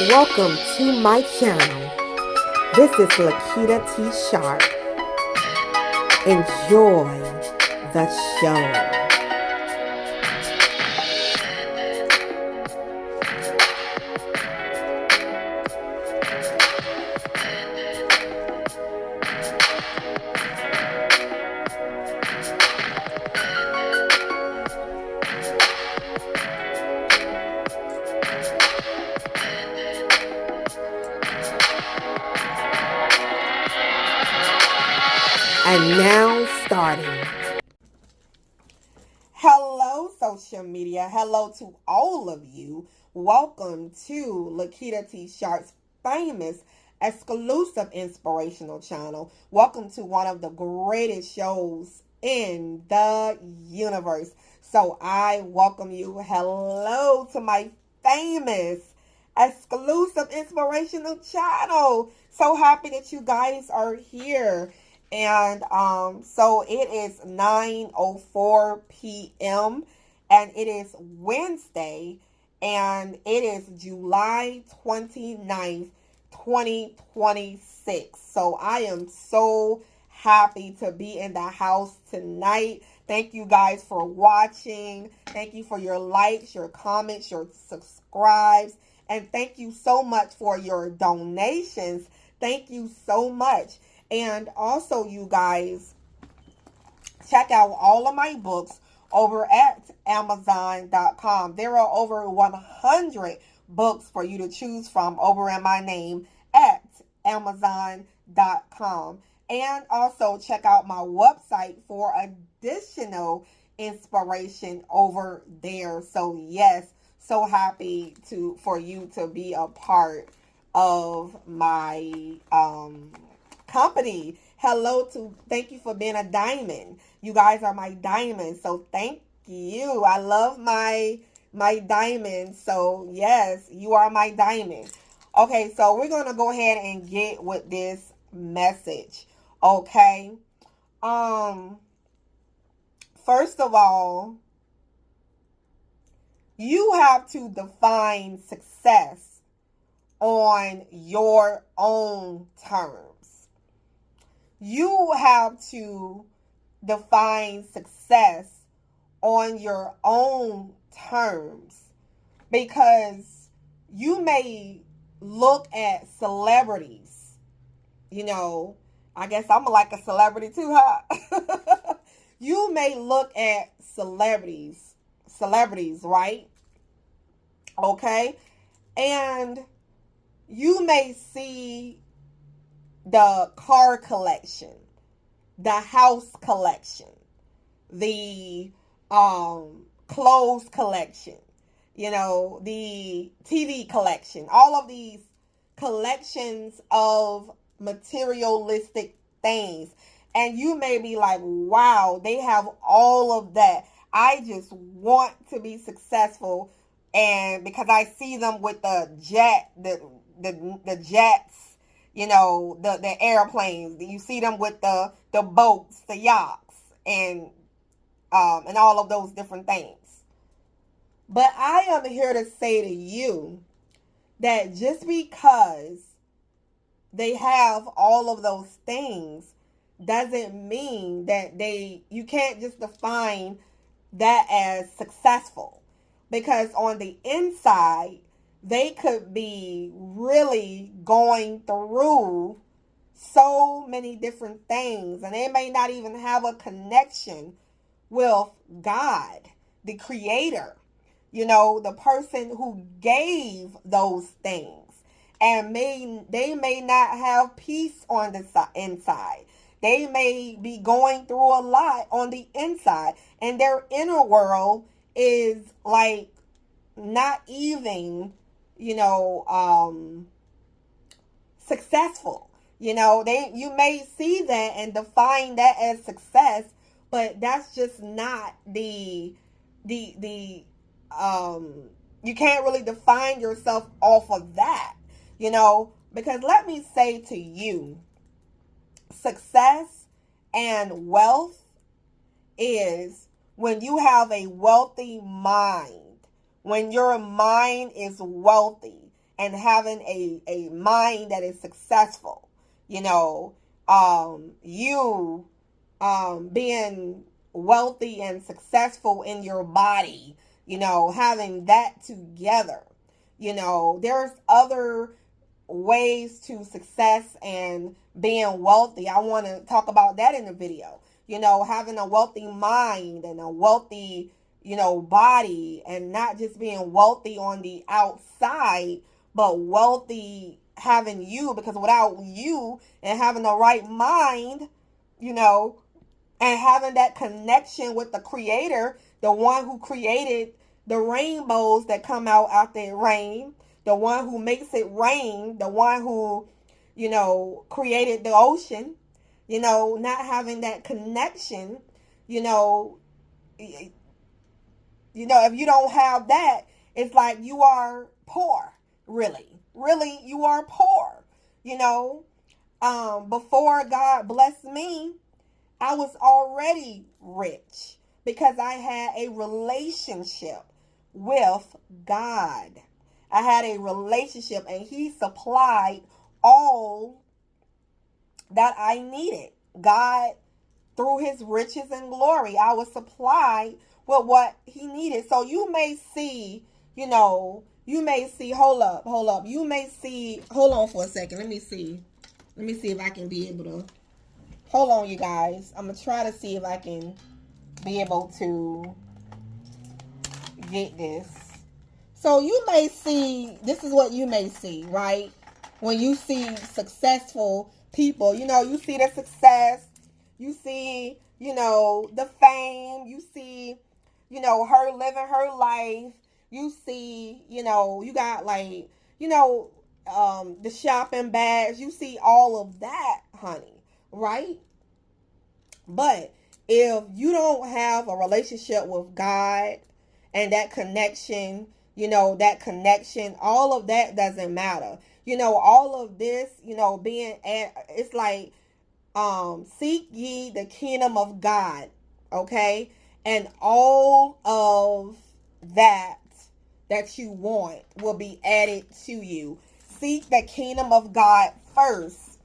Welcome to my channel. This is Lakita T. Sharp. Enjoy the show. And now starting. Hello, social media. Hello to all of you. Welcome to Lakita T. Sharp's famous exclusive inspirational channel. Welcome to one of the greatest shows in the universe. So I welcome you. Hello to my famous exclusive inspirational channel. So happy that you guys are here. And so it is 9:04 p.m. and it is Wednesday, and it is July 29th, 2026. So I am so happy to be in the house tonight. Thank you guys for watching. Thank you for your likes, your comments, your subscribes, and thank you so much for your donations. Thank you so much. And also, you guys, check out all of my books over at Amazon.com. There are over 100 books for you to choose from over in my name at Amazon.com. And also check out my website for additional inspiration over there. So yes, so happy for you to be a part of my company. Thank you for being a diamond. You guys are my diamonds, so thank you. I love my diamonds. So yes, you are my diamond. Okay, so we're gonna go ahead and get with this message. Okay. First of all, you have to define success on your own terms. You have to define success on your own terms, because you may look at celebrities. I guess I'm like a celebrity too, huh? You may look at celebrities, right? Okay? And you may see the car collection, the house collection, the clothes collection, the TV collection, all of these collections of materialistic things. And you may be like, wow, they have all of that. I just want to be successful. And because I see them with the jets, the airplanes. You see them with the boats, the yachts, and all of those different things. But I am here to say to you that just because they have all of those things doesn't mean that you can't just define that as successful. Because on the inside, they could be really going through so many different things, and they may not even have a connection with God, the creator, the person who gave those things. And they may not have peace on the inside. They may be going through a lot on the inside, and their inner world is like not even successful. You may see that and define that as success, but that's just not you can't really define yourself off of that, because let me say to you, success and wealth is when you have a wealthy mind, when your mind is wealthy and having a mind that is successful. You know, you being wealthy and successful in your body, you know, having that together. You know, there's other ways to success and being wealthy. I want to talk about that in the video. You know, having a wealthy mind and a wealthy, you know, body, and not just being wealthy on the outside, but wealthy having you, because without you and having the right mind, you know, and having that connection with the creator, the one who created the rainbows that come out after it rain, the one who makes it rain, the one who, you know, created the ocean, you know, not having that connection, you know, if you don't have that, it's like you are poor, really. Really, you are poor, you know. Before God blessed me, I was already rich because I had a relationship with God. I had a relationship, and He supplied all that I needed. God, through His riches and glory, I was supplied with what He needed. So you may see, you know, hold up. You may see, hold on for a second. Let me see if I can be able to, hold on, you guys. I'm going to try to see if I can be able to get this. So you may see, this is what you may see, right? When you see successful people, you know, you see the success, you see, you know, the fame, you see, you know, her living her life, you see, you know, you got like, you know, the shopping bags, you see all of that, honey, right? But if you don't have a relationship with God and that connection, you know, all of that doesn't matter. You know, all of this, you know, it's like, seek ye the kingdom of God, okay? And all of that you want will be added to you. Seek the kingdom of God first,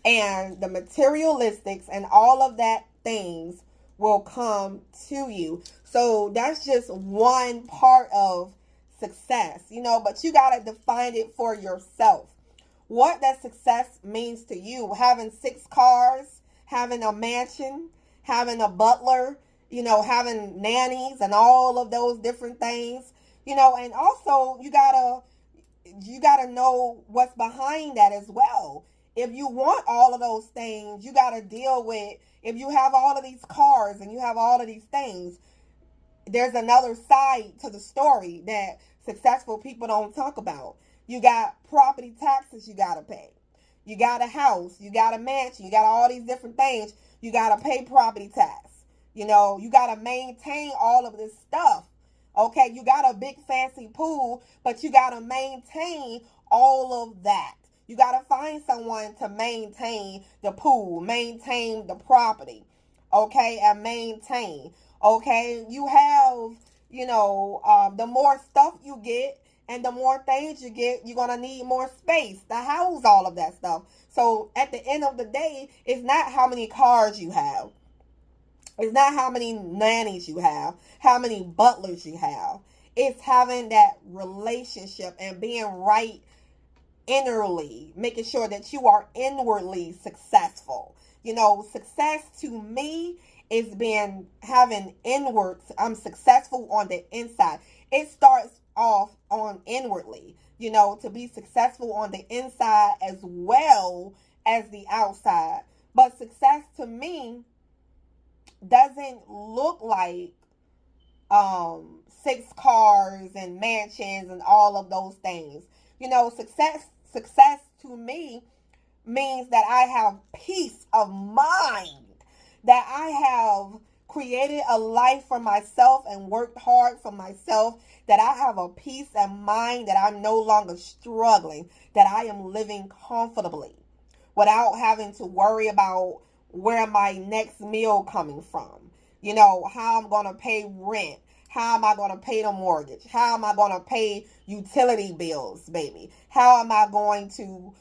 and the materialistics and all of that things will come to you. So that's just one part of success, you know, but you got to define it for yourself. What that success means to you. Having 6 cars, having a mansion, having a butler, you know, having nannies and all of those different things, you know, and also you gotta know what's behind that as well. If you want all of those things, you gotta deal with, if you have all of these cars and you have all of these things, there's another side to the story that successful people don't talk about. You got property taxes you gotta pay. You got a house, you got a mansion, you got all these different things. You gotta pay property tax. You know, you gotta maintain all of this stuff. Okay, you got a big fancy pool, but you gotta maintain all of that. You gotta find someone to maintain the pool, maintain the property, okay, and maintain. Okay, you have, you know, the more stuff you get and the more things you get, you're gonna need more space to house all of that stuff. So at the end of the day, it's not how many cars you have. It's not how many nannies you have, how many butlers you have. It's having that relationship and being right innerly, making sure that you are inwardly successful. You know, success to me is having inward, I'm successful on the inside. It starts off on inwardly, you know, to be successful on the inside as well as the outside. But success to me doesn't look like 6 cars and mansions and all of those things. You know, success to me means that I have peace of mind, that I have created a life for myself and worked hard for myself, that I have a peace of mind, that I'm no longer struggling, that I am living comfortably without having to worry about where my next meal coming from, you know, how I'm going to pay rent, How am I going to pay the mortgage? How am I going to pay utility bills, baby? How am I going to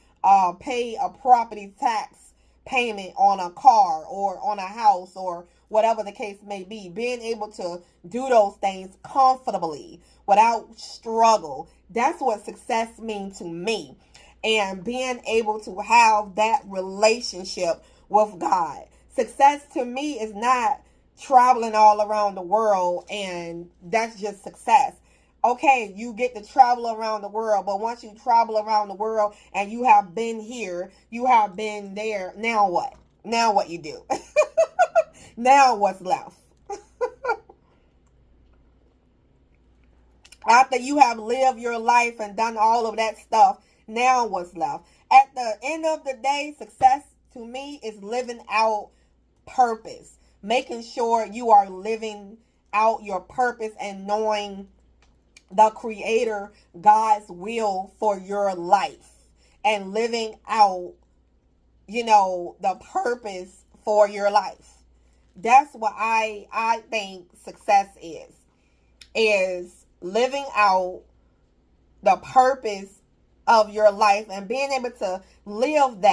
pay a property tax payment on a car or on a house or whatever the case may be? Being able to do those things comfortably without struggle. That's what success means to me. And being able to have that relationship with God. Success to me is not traveling all around the world and that's just success. Okay, you get to travel around the world, but once you travel around the world and you have been here, you have been there, now what? Now what you do? Now what's left? After you have lived your life and done all of that stuff, now what's left? At the end of the day, success to me is living out purpose. Making sure you are living out your purpose and knowing the Creator, God's will for your life. And living out, the purpose for your life. That's what I think success is living out the purpose of your life and being able to live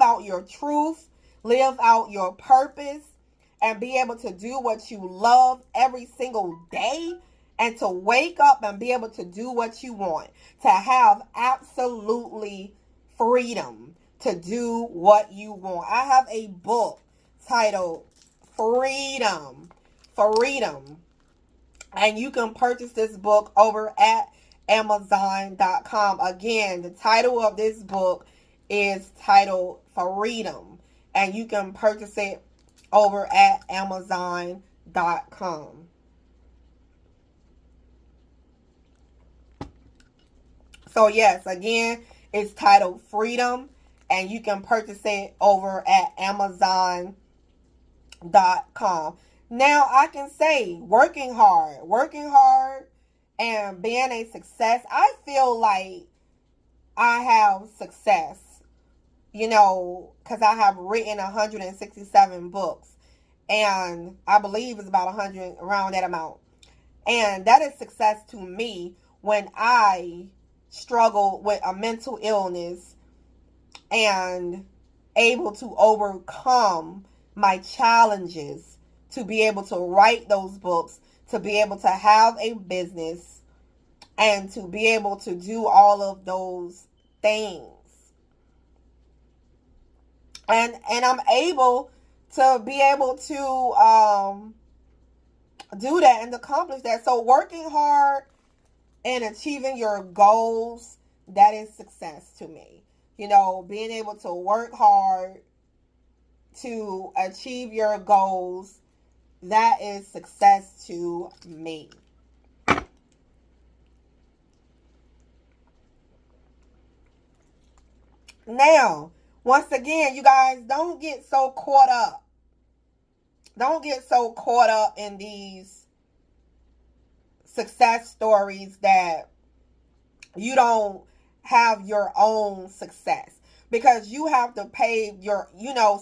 out your truth, live out your purpose, and be able to do what you love every single day, and to wake up and be able to do what you want, to have absolutely freedom to do what you want. I have a book titled Freedom, and you can purchase this book over at Amazon.com. Again, the title of this book is titled Freedom, and you can purchase it over at Amazon.com. So yes, again, it's titled Freedom, and you can purchase it over at Amazon.com. Now, I can say working hard and being a success, I feel like I have success, because I have written 167 books, and I believe it's about 100, around that amount. And that is success to me when I struggle with a mental illness and able to overcome my challenges, to be able to write those books, to be able to have a business, and to be able to do all of those things. And I'm able to be able to do that and accomplish that. So working hard and achieving your goals, that is success to me. Being able to work hard to achieve your goals, that is success to me. Now, once again, you guys, don't get so caught up. Don't get so caught up in these success stories that you don't have your own success. Because you have to pay your,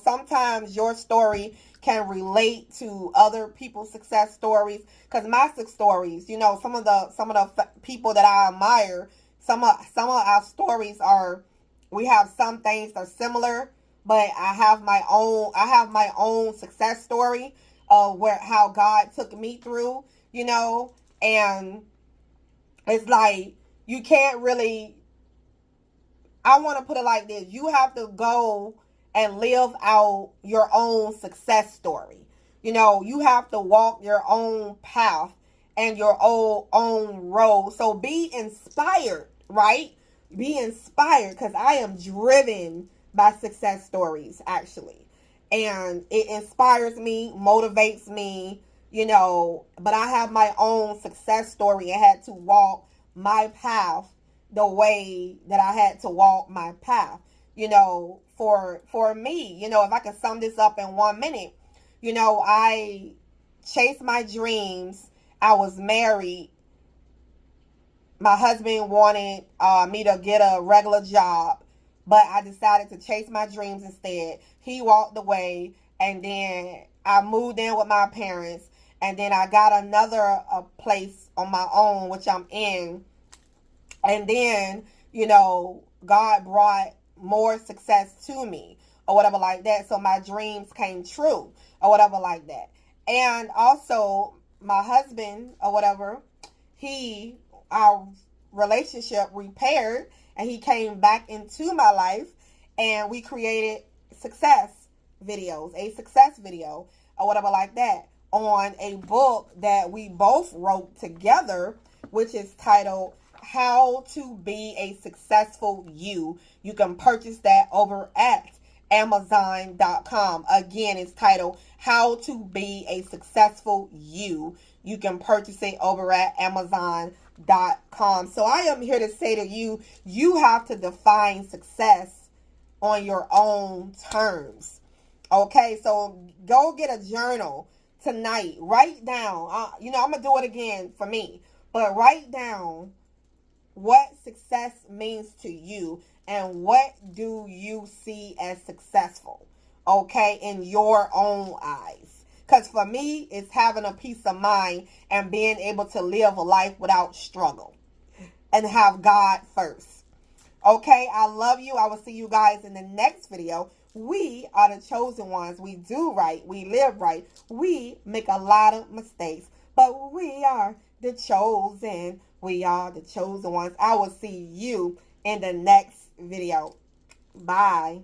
sometimes your story can relate to other people's success stories. Because my success stories, some of the people that I admire, some of our stories are, we have some things that are similar, but I have my own success story of how God took me through, and it's like, you can't really, I want to put it like this. You have to go and live out your own success story. You have to walk your own path and your own road. So be inspired, right? Be inspired, because I am driven by success stories, actually. And it inspires me, motivates me, but I have my own success story and had to walk my path the way that I had to walk my path, for me, if I could sum this up in 1 minute, I chased my dreams. I was married. My husband wanted me to get a regular job, but I decided to chase my dreams instead. He walked away, and then I moved in with my parents, And then I got another place on my own, which I'm in. And then, God brought more success to me or whatever like that. So my dreams came true or whatever like that. And also my husband or whatever, our relationship repaired and he came back into my life and we created a success video or whatever like that on a book that we both wrote together, which is titled How to Be a Successful You. You can purchase that over at Amazon.com. Again, it's titled How to Be a Successful You. You can purchase it over at Amazon.com. So I am here to say to you, you have to define success on your own terms. Okay, so go get a journal tonight. Write down, I'm going to do it again for me, but write down what success means to you and what do you see as successful, okay, in your own eyes. Because for me, it's having a peace of mind and being able to live a life without struggle and have God first. Okay, I love you. I will see you guys in the next video. We are the chosen ones. We do right. We live right. We make a lot of mistakes, but we are the chosen. We are the chosen ones. I will see you in the next video. Bye.